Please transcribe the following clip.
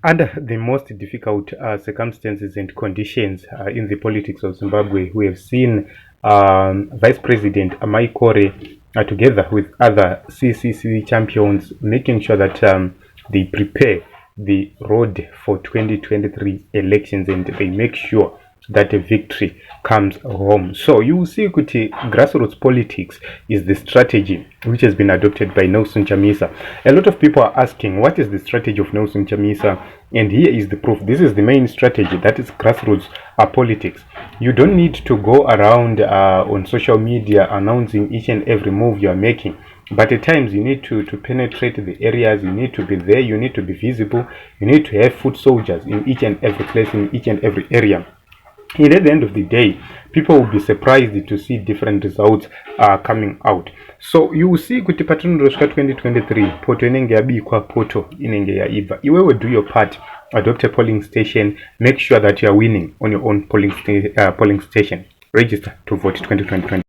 Under the most difficult circumstances and conditions in the politics of Zimbabwe, we have seen Vice President Amai Kore together with other CCC champions making sure that they prepare the road for 2023 elections and they make sure that a victory comes home. So you will see kuti grassroots politics is the strategy which has been adopted by Nelson Chamisa. A lot of people are asking, what is the strategy of Nelson Chamisa? And here is the proof. This is the main strategy, that is grassroots politics. You don't need to go around on social media announcing each and every move you are making. But at times you need to penetrate the areas, you need to be there, you need to be visible, you need to have foot soldiers in each and every place, in each and every area. And at the end of the day, people will be surprised to see different results coming out. So you will see kuti patundu 2023 poto inenge yabikwa, poto inenge yaiva. Iwewe do your part, adopt a polling station, make sure that you are winning on your own polling station. Register to vote 2020.